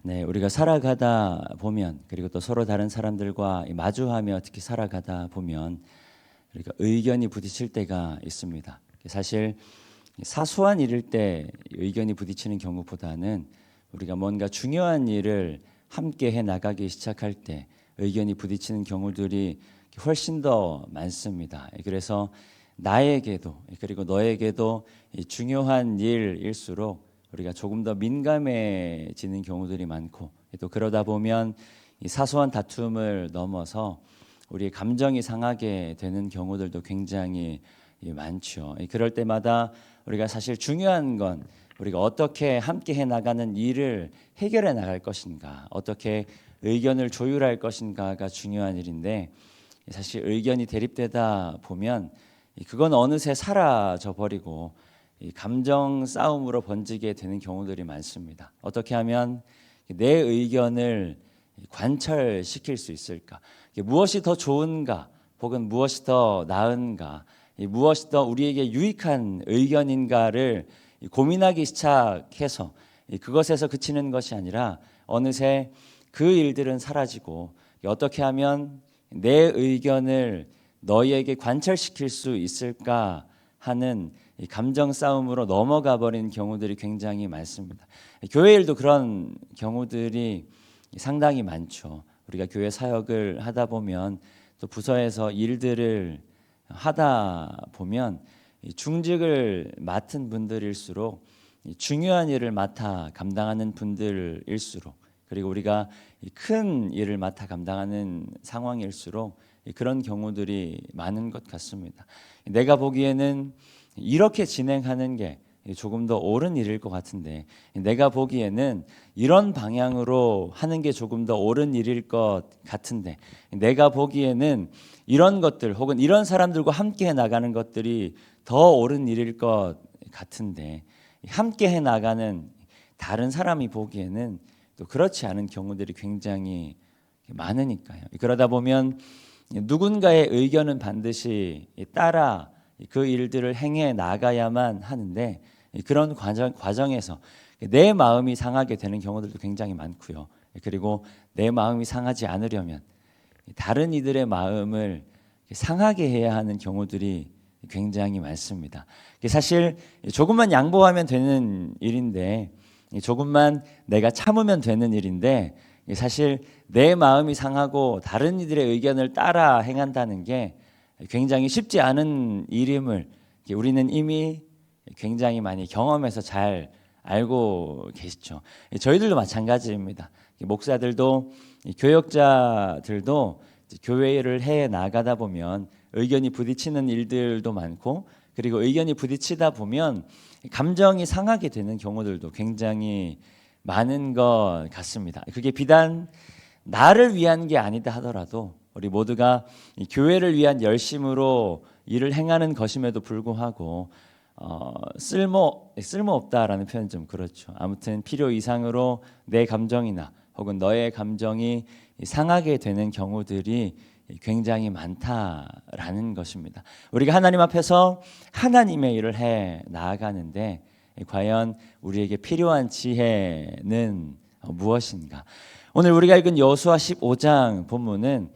네, 우리가 살아가다 보면 그리고 또 서로 다른 사람들과 마주하며 특히 살아가다 보면 우리가 의견이 부딪힐 때가 있습니다. 사실 사소한 일일 때 의견이 부딪히는 경우보다는 우리가 뭔가 중요한 일을 함께 해 나가기 시작할 때 의견이 부딪히는 경우들이 훨씬 더 많습니다. 그래서 나에게도 그리고 너에게도 중요한 일일수록 우리가 조금 더 민감해지는 경우들이 많고 또 그러다 보면 이 사소한 다툼을 넘어서 우리의 감정이 상하게 되는 경우들도 굉장히 많죠. 그럴 때마다 우리가 사실 중요한 건 우리가 어떻게 함께 해 나가는 일을 해결해 나갈 것인가, 어떻게 의견을 조율할 것인가가 중요한 일인데 사실 의견이 대립되다 보면 그건 어느새 사라져 버리고 이 감정 싸움으로 번지게 되는 경우들이 많습니다. 어떻게 하면 내 의견을 관철시킬 수 있을까? 무엇이 더 좋은가? 혹은 무엇이 더 나은가? 무엇이 더 우리에게 유익한 의견인가를 고민하기 시작해서 그것에서 그치는 것이 아니라 어느새 그 일들은 사라지고 어떻게 하면 내 의견을 너희에게 관철시킬 수 있을까 하는 이 감정 싸움으로 넘어가 버린 경우들이 굉장히 많습니다. 교회 일도 그런 경우들이 상당히 많죠. 우리가 교회 사역을 하다 보면 또 부서에서 일들을 하다 보면 중직을 맡은 분들일수록 중요한 일을 맡아 감당하는 분들일수록 그리고 우리가 큰 일을 맡아 감당하는 상황일수록 그런 경우들이 많은 것 같습니다. 내가 보기에는 이렇게 진행하는 게 조금 더 옳은 일일 것 같은데 내가 보기에는 이런 방향으로 하는 게 조금 더 옳은 일일 것 같은데 내가 보기에는 이런 것들 혹은 이런 사람들과 함께 해 나가는 것들이 더 옳은 일일 것 같은데 함께 해 나가는 다른 사람이 보기에는 또 그렇지 않은 경우들이 굉장히 많으니까요. 그러다 보면 누군가의 의견은 반드시 따라 그 일들을 행해 나가야만 하는데 그런 과정에서 내 마음이 상하게 되는 경우들도 굉장히 많고요. 그리고 내 마음이 상하지 않으려면 다른 이들의 마음을 상하게 해야 하는 경우들이 굉장히 많습니다. 사실 조금만 양보하면 되는 일인데 조금만 내가 참으면 되는 일인데 사실 내 마음이 상하고 다른 이들의 의견을 따라 행한다는 게 굉장히 쉽지 않은 일임을 우리는 이미 굉장히 많이 경험해서 잘 알고 계시죠. 저희들도 마찬가지입니다. 목사들도 교역자들도 교회를 해 나가다 보면 의견이 부딪히는 일들도 많고 그리고 의견이 부딪히다 보면 감정이 상하게 되는 경우들도 굉장히 많은 것 같습니다. 그게 비단 나를 위한 게 아니다 하더라도 우리 모두가 교회를 위한 열심으로 일을 행하는 것임에도 불구하고 쓸모없다라는 표현 좀 그렇죠. 아무튼 필요 이상으로 내 감정이나 혹은 너의 감정이 상하게 되는 경우들이 굉장히 많다라는 것입니다. 우리가 하나님 앞에서 하나님의 일을 해 나아가는데 과연 우리에게 필요한 지혜는 무엇인가? 오늘 우리가 읽은 여호수아 15장 본문은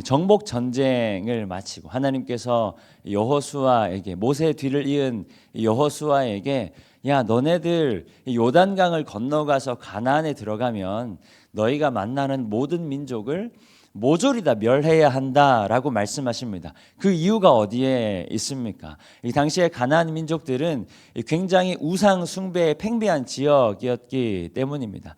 정복 전쟁을 마치고 하나님께서 여호수아에게 모세의 뒤를 이은 여호수아에게 야 너네들 요단강을 건너가서 가나안에 들어가면 너희가 만나는 모든 민족을 모조리 다 멸해야 한다라고 말씀하십니다. 그 이유가 어디에 있습니까? 이 당시에 가나안 민족들은 굉장히 우상 숭배에 팽배한 지역이었기 때문입니다.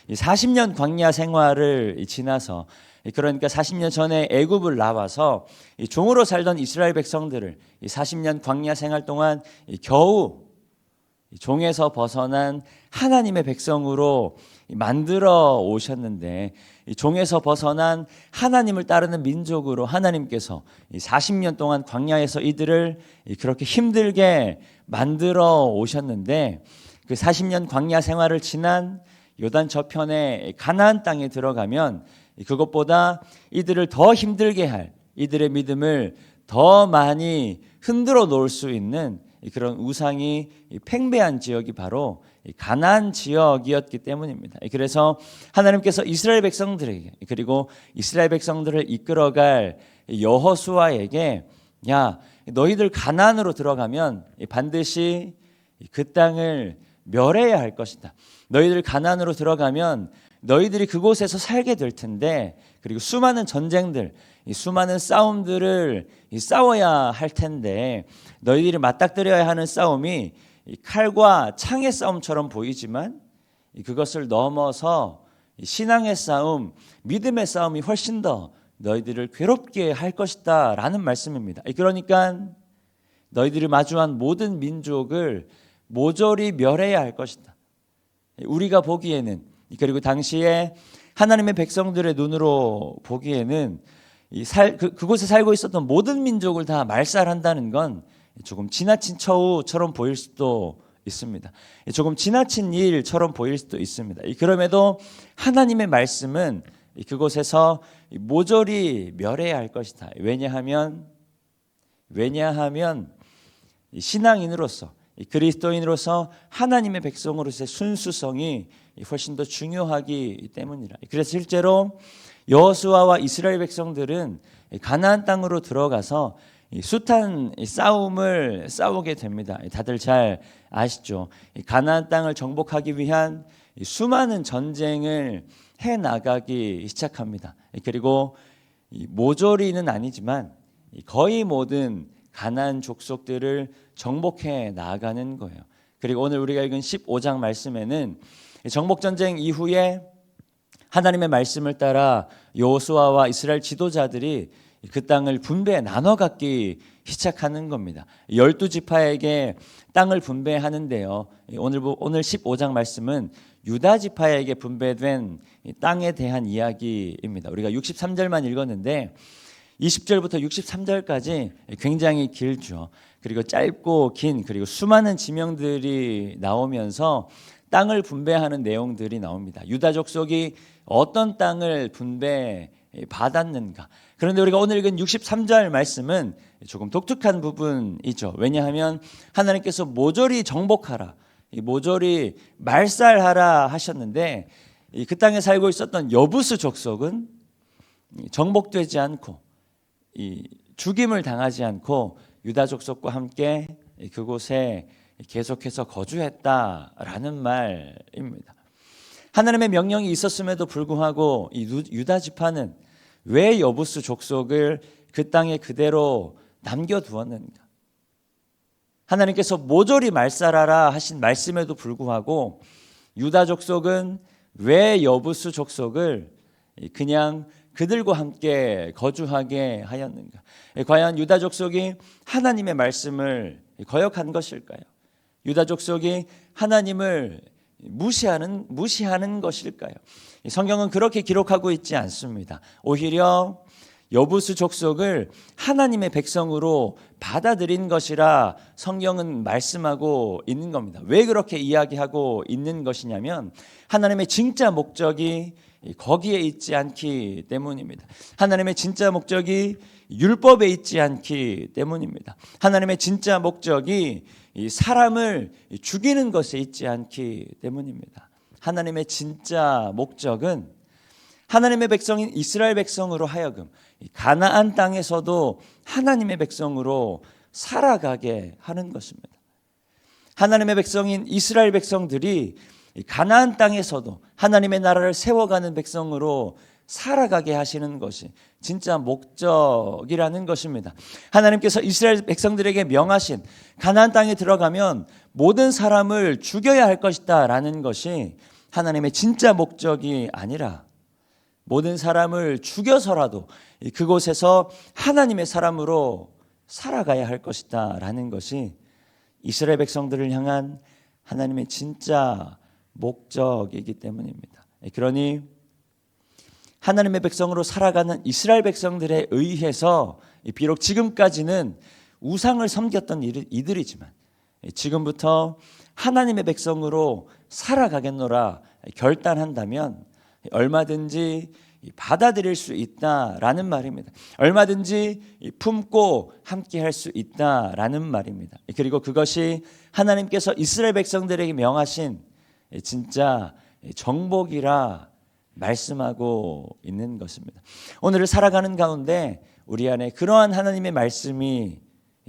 40년 광야 생활을 지나서 그러니까 40년 전에 애굽을 나와서 종으로 살던 이스라엘 백성들을 40년 광야 생활 동안 겨우 종에서 벗어난 하나님의 백성으로 만들어 오셨는데 종에서 벗어난 하나님을 따르는 민족으로 하나님께서 40년 동안 광야에서 이들을 그렇게 힘들게 만들어 오셨는데 그 40년 광야 생활을 지난 요단 저편의 가나안 땅에 들어가면 그것보다 이들을 더 힘들게 할 이들의 믿음을 더 많이 흔들어 놓을 수 있는 그런 우상이 팽배한 지역이 바로 가나안 지역이었기 때문입니다. 그래서 하나님께서 이스라엘 백성들에게 그리고 이스라엘 백성들을 이끌어갈 여호수아에게 야 너희들 가나안으로 들어가면 반드시 그 땅을 멸해야 할 것이다. 너희들 가나안으로 들어가면 너희들이 그곳에서 살게 될 텐데 그리고 수많은 전쟁들 수많은 싸움들을 싸워야 할 텐데 너희들이 맞닥뜨려야 하는 싸움이 칼과 창의 싸움처럼 보이지만 그것을 넘어서 신앙의 싸움, 믿음의 싸움이 훨씬 더 너희들을 괴롭게 할 것이다 라는 말씀입니다. 그러니까 너희들이 마주한 모든 민족을 모조리 멸해야 할 것이다. 우리가 보기에는 그리고 당시에 하나님의 백성들의 눈으로 보기에는 그곳에 살고 있었던 모든 민족을 다 말살한다는 건 조금 지나친 처우처럼 보일 수도 있습니다. 조금 지나친 일처럼 보일 수도 있습니다. 그럼에도 하나님의 말씀은 그곳에서 모조리 멸해야 할 것이다. 왜냐하면 신앙인으로서 그리스도인으로서 하나님의 백성으로서의 순수성이 훨씬 더 중요하기 때문이라. 그래서 실제로 여호수아와 이스라엘 백성들은 가나안 땅으로 들어가서 숱한 싸움을 싸우게 됩니다. 다들 잘 아시죠? 가나안 땅을 정복하기 위한 수많은 전쟁을 해 나가기 시작합니다. 그리고 모조리는 아니지만 거의 모든 가나안 족속들을 정복해 나가는 거예요. 그리고 오늘 우리가 읽은 15장 말씀에는 정복전쟁 이후에 하나님의 말씀을 따라 여호수아와 이스라엘 지도자들이 그 땅을 분배해 나눠 갖기 시작하는 겁니다. 12지파에게 땅을 분배하는데요. 오늘 15장 말씀은 유다 지파에게 분배된 땅에 대한 이야기입니다. 우리가 63절만 읽었는데 20절부터 63절까지 굉장히 길죠. 그리고 짧고 긴 그리고 수많은 지명들이 나오면서 땅을 분배하는 내용들이 나옵니다. 유다 족속이 어떤 땅을 분배받았는가. 그런데 우리가 오늘 읽은 63절 말씀은 조금 독특한 부분이죠. 왜냐하면 하나님께서 모조리 정복하라, 모조리 말살하라 하셨는데 그 땅에 살고 있었던 여부스 족속은 정복되지 않고 죽임을 당하지 않고 유다 족속과 함께 그곳에 계속해서 거주했다라는 말입니다. 하나님의 명령이 있었음에도 불구하고 이 유다 지파는 왜 여부스 족속을 그 땅에 그대로 남겨두었는가? 하나님께서 모조리 말살하라 하신 말씀에도 불구하고 유다 족속은 왜 여부스 족속을 그냥 그들과 함께 거주하게 하였는가? 과연 유다 족속이 하나님의 말씀을 거역한 것일까요? 유다 족속이 하나님을 무시하는 것일까요? 성경은 그렇게 기록하고 있지 않습니다. 오히려 여부스 족속을 하나님의 백성으로 받아들인 것이라 성경은 말씀하고 있는 겁니다. 왜 그렇게 이야기하고 있는 것이냐면 하나님의 진짜 목적이 거기에 있지 않기 때문입니다. 하나님의 진짜 목적이 율법에 있지 않기 때문입니다. 하나님의 진짜 목적이 이 사람을 죽이는 것에 있지 않기 때문입니다. 하나님의 진짜 목적은 하나님의 백성인 이스라엘 백성으로 하여금 가나안 땅에서도 하나님의 백성으로 살아가게 하는 것입니다. 하나님의 백성인 이스라엘 백성들이 가나안 땅에서도 하나님의 나라를 세워가는 백성으로 살아가게 하시는 것이 진짜 목적이라는 것입니다. 하나님께서 이스라엘 백성들에게 명하신 가나안 땅에 들어가면 모든 사람을 죽여야 할 것이다 라는 것이 하나님의 진짜 목적이 아니라 모든 사람을 죽여서라도 그곳에서 하나님의 사람으로 살아가야 할 것이다 라는 것이 이스라엘 백성들을 향한 하나님의 진짜 목적이기 때문입니다. 그러니 하나님의 백성으로 살아가는 이스라엘 백성들에 의해서 비록 지금까지는 우상을 섬겼던 이들이지만 지금부터 하나님의 백성으로 살아가겠노라 결단한다면 얼마든지 받아들일 수 있다라는 말입니다. 얼마든지 품고 함께 할 수 있다라는 말입니다. 그리고 그것이 하나님께서 이스라엘 백성들에게 명하신 진짜 정복이라 말씀하고 있는 것입니다. 오늘을 살아가는 가운데 우리 안에 그러한 하나님의 말씀이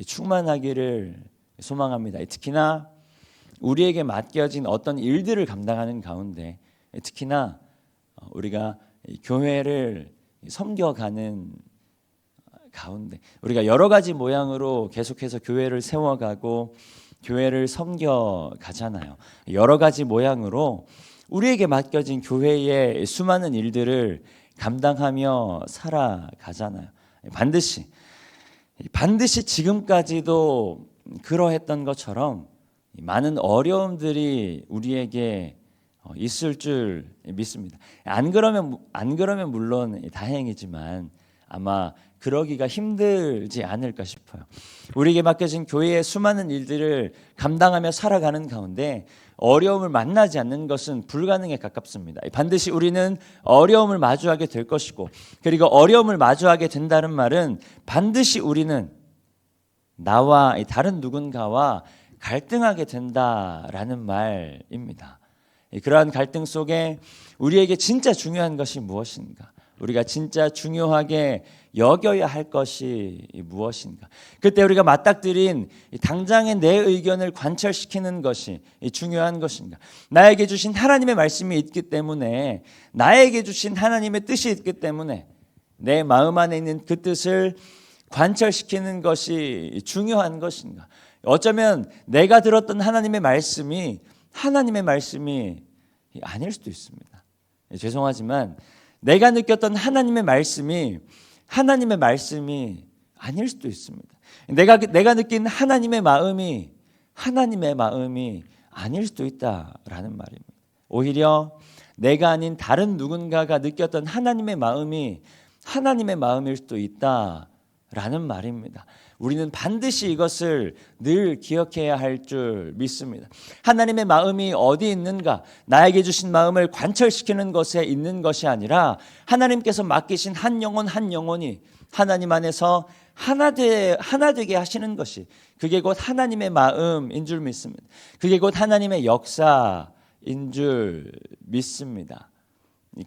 충만하기를 소망합니다. 특히나 우리에게 맡겨진 어떤 일들을 감당하는 가운데, 특히나 우리가 교회를 섬겨가는 가운데, 우리가 여러 가지 모양으로 계속해서 교회를 세워가고 교회를 섬겨가잖아요. 여러 가지 모양으로 우리에게 맡겨진 교회의 수많은 일들을 감당하며 살아가잖아요. 반드시 지금까지도 그러했던 것처럼 많은 어려움들이 우리에게 있을 줄 믿습니다. 안 그러면 물론 다행이지만 아마 그러기가 힘들지 않을까 싶어요. 우리에게 맡겨진 교회의 수많은 일들을 감당하며 살아가는 가운데 어려움을 만나지 않는 것은 불가능에 가깝습니다. 반드시 우리는 어려움을 마주하게 될 것이고, 그리고 어려움을 마주하게 된다는 말은 반드시 우리는 나와 다른 누군가와 갈등하게 된다라는 말입니다. 그러한 갈등 속에 우리에게 진짜 중요한 것이 무엇인가? 우리가 진짜 중요하게 여겨야 할 것이 무엇인가? 그때 우리가 맞닥뜨린 당장의 내 의견을 관철시키는 것이 중요한 것인가? 나에게 주신 하나님의 말씀이 있기 때문에, 나에게 주신 하나님의 뜻이 있기 때문에 내 마음 안에 있는 그 뜻을 관철시키는 것이 중요한 것인가? 어쩌면 내가 들었던 하나님의 말씀이 아닐 수도 있습니다. 죄송하지만 내가 느꼈던 하나님의 말씀이 아닐 수도 있습니다. 내가 느낀 하나님의 마음이 아닐 수도 있다라는 말입니다. 오히려 내가 아닌 다른 누군가가 느꼈던 하나님의 마음이 하나님의 마음일 수도 있다라는 말입니다. 우리는 반드시 이것을 늘 기억해야 할 줄 믿습니다. 하나님의 마음이 어디 있는가? 나에게 주신 마음을 관철시키는 것에 있는 것이 아니라 하나님께서 맡기신 한 영혼이 하나님 안에서 하나 되게 하시는 것이, 그게 곧 하나님의 마음인 줄 믿습니다. 그게 곧 하나님의 역사인 줄 믿습니다.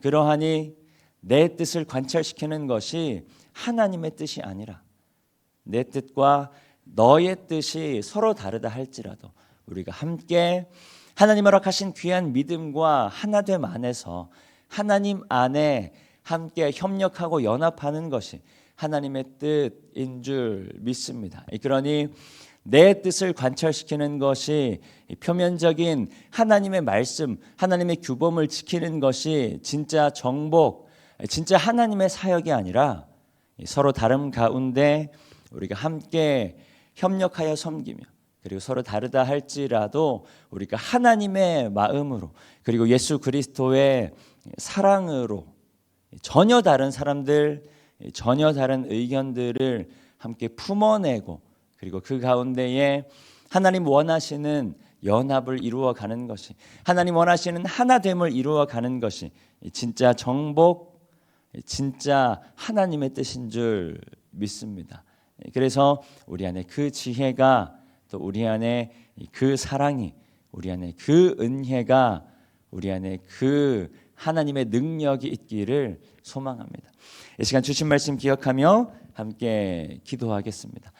그러하니 내 뜻을 관철시키는 것이 하나님의 뜻이 아니라 내 뜻과 너의 뜻이 서로 다르다 할지라도 우리가 함께 하나님 허락하신 귀한 믿음과 하나됨 안에서 하나님 안에 함께 협력하고 연합하는 것이 하나님의 뜻인 줄 믿습니다. 그러니 내 뜻을 관철시키는 것이 표면적인 하나님의 말씀, 하나님의 규범을 지키는 것이 진짜 정복, 진짜 하나님의 사역이 아니라 서로 다름 가운데 우리가 함께 협력하여 섬기며, 그리고 서로 다르다 할지라도 우리가 하나님의 마음으로, 그리고 예수 그리스도의 사랑으로 전혀 다른 사람들, 전혀 다른 의견들을 함께 품어내고, 그리고 그 가운데에 하나님 원하시는 연합을 이루어가는 것이, 하나님 원하시는 하나됨을 이루어가는 것이 진짜 정복, 진짜 하나님의 뜻인 줄 믿습니다. 그래서 우리 안에 그 지혜가, 또 우리 안에 그 사랑이, 우리 안에 그 은혜가, 우리 안에 그 하나님의 능력이 있기를 소망합니다. 이 시간 주신 말씀 기억하며 함께 기도하겠습니다.